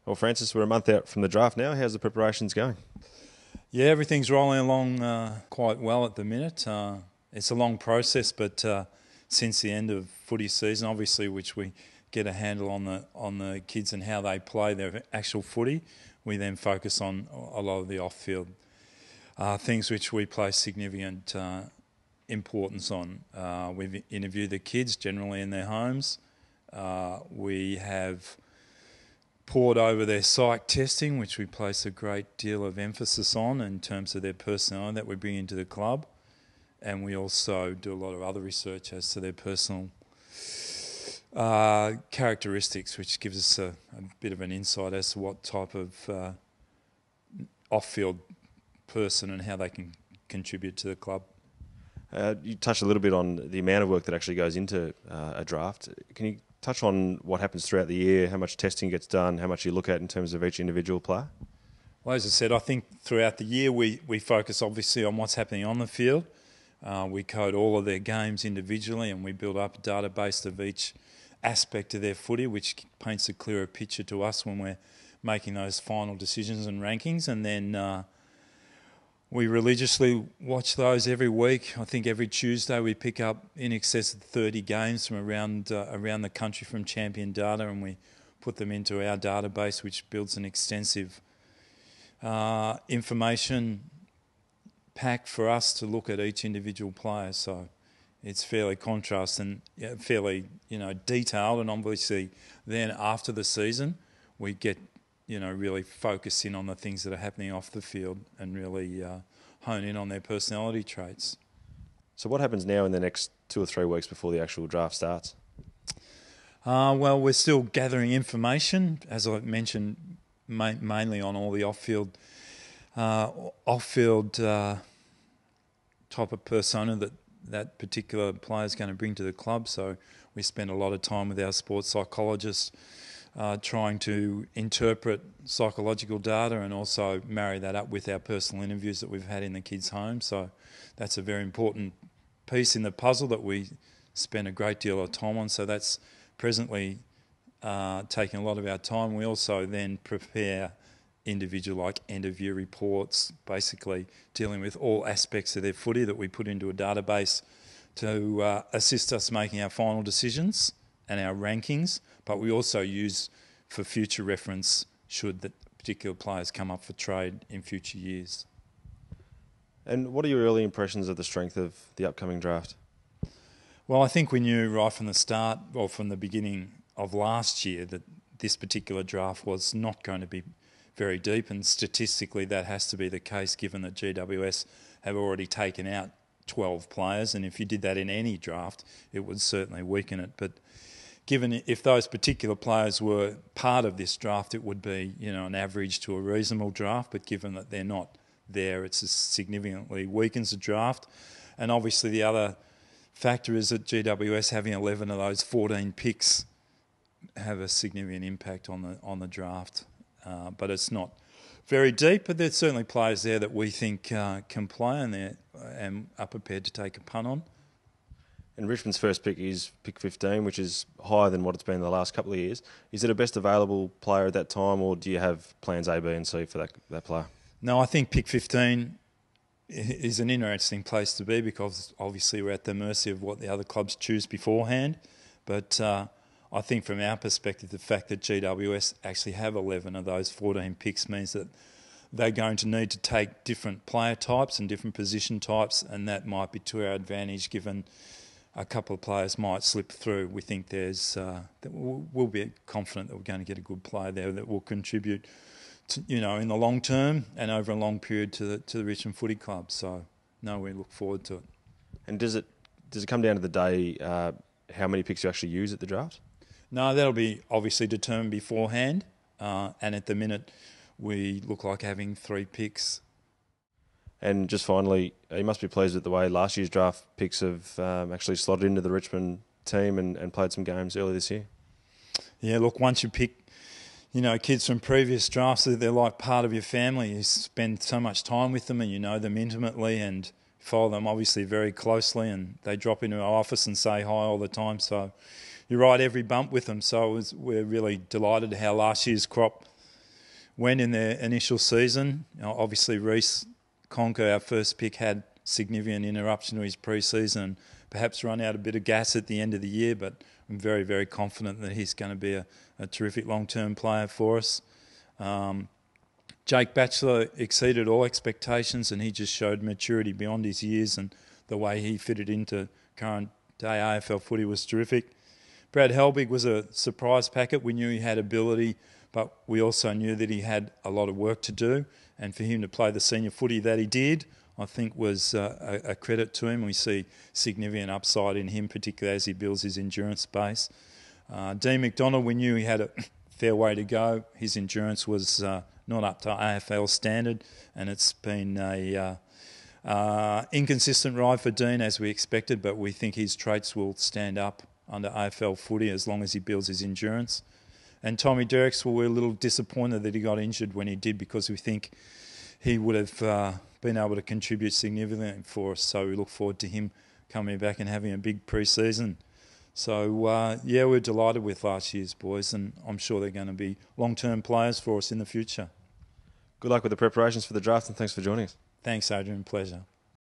Well, Francis, we're a month out from the draft now. How's the preparations going? Yeah, everything's rolling along quite well at the minute. It's a long process, but since the end of footy season, obviously, which we get a handle on the kids and how they play their actual footy, we then focus on a lot of the off-field things which we place significant importance on. We've interviewed the kids generally in their homes. We have poured over their psych testing, which we place a great deal of emphasis on in terms of their personality that we bring into the club. And we also do a lot of other research as to their personal characteristics, which gives us a bit of an insight as to what type of off-field person and how they can contribute to the club. You touched a little bit on the amount of work that actually goes into a draft. Can you touch on what happens throughout the year, how much testing gets done, how much you look at in terms of each individual player? Well, as I said, I think throughout the year we focus obviously on what's happening on the field. We code all of their games individually and we build up a database of each aspect of their footy, which paints a clearer picture to us when we're making those final decisions and rankings. And then we religiously watch those every week. I think every Tuesday we pick up in excess of 30 games from around the country from Champion Data, and we put them into our database, which builds an extensive information pack for us to look at each individual player. So it's fairly contrast and fairly detailed, and obviously then after the season we get really focus in on the things that are happening off the field and really hone in on their personality traits. So what happens now in the next 2 or 3 weeks before the actual draft starts? Well, we're still gathering information, as I mentioned, mainly on all the off-field type of persona that particular player is going to bring to the club. So we spend a lot of time with our sports psychologists trying to interpret psychological data and also marry that up with our personal interviews that we've had in the kids' home. So that's a very important piece in the puzzle that we spend a great deal of time on. So that's presently taking a lot of our time. We also then prepare individual end-of-year reports, basically dealing with all aspects of their footy that we put into a database to assist us making our final decisions and our rankings, but we also use for future reference should that particular players come up for trade in future years. And what are your early impressions of the strength of the upcoming draft? Well, I think we knew right from the start, or from the beginning of last year, that this particular draft was not going to be very deep, and statistically that has to be the case given that GWS have already taken out 12 players, and if you did that in any draft it would certainly weaken it. But given if those particular players were part of this draft, it would be an average to a reasonable draft, but given that they're not there, it significantly weakens the draft. And obviously the other factor is that GWS having 11 of those 14 picks have a significant impact on the draft. But it's not very deep, but there's certainly players there that we think can play and are prepared to take a punt on. And Richmond's first pick is pick 15, which is higher than what it's been in the last couple of years. Is it a best available player at that time, or do you have plans A, B and C for that player? No, I think pick 15 is an interesting place to be because obviously we're at the mercy of what the other clubs choose beforehand. But I think from our perspective, the fact that GWS actually have 11 of those 14 picks means that they're going to need to take different player types and different position types, and that might be to our advantage given a couple of players might slip through. We think we'll be confident that we're going to get a good player there that will contribute to, in the long term and over a long period to the Richmond Footy Club. So, no, we look forward to it. And does it come down to the day how many picks you actually use at the draft? No, that'll be obviously determined beforehand. And at the minute, we look like having 3 picks. And just finally, you must be pleased with the way last year's draft picks have actually slotted into the Richmond team and played some games early this year. Yeah, look, once you pick, kids from previous drafts, they're like part of your family. You spend so much time with them and you know them intimately and follow them obviously very closely, and they drop into our office and say hi all the time. So you ride every bump with them. So we're really delighted how last year's crop went in their initial season. Obviously, Reece Conker, our first pick, had significant interruption to his pre-season, perhaps run out a bit of gas at the end of the year, but I'm very, very confident that he's going to be a terrific long-term player for us. Jake Batchelor exceeded all expectations, and he just showed maturity beyond his years, and the way he fitted into current day AFL footy was terrific. Brad Helbig was a surprise packet. We knew he had ability, but we also knew that he had a lot of work to do, and for him to play the senior footy that he did, I think was a credit to him. We see significant upside in him, particularly as he builds his endurance base. Dean McDonald, we knew he had a fair way to go. His endurance was not up to AFL standard, and it's been a inconsistent ride for Dean, as we expected, but we think his traits will stand up under AFL footy as long as he builds his endurance. And Tommy Derricks, well, we're a little disappointed that he got injured when he did, because we think he would have been able to contribute significantly for us. So we look forward to him coming back and having a big pre-season. So, yeah, we're delighted with last year's boys, and I'm sure they're going to be long-term players for us in the future. Good luck with the preparations for the draft, and thanks for joining us. Thanks, Adrian. Pleasure.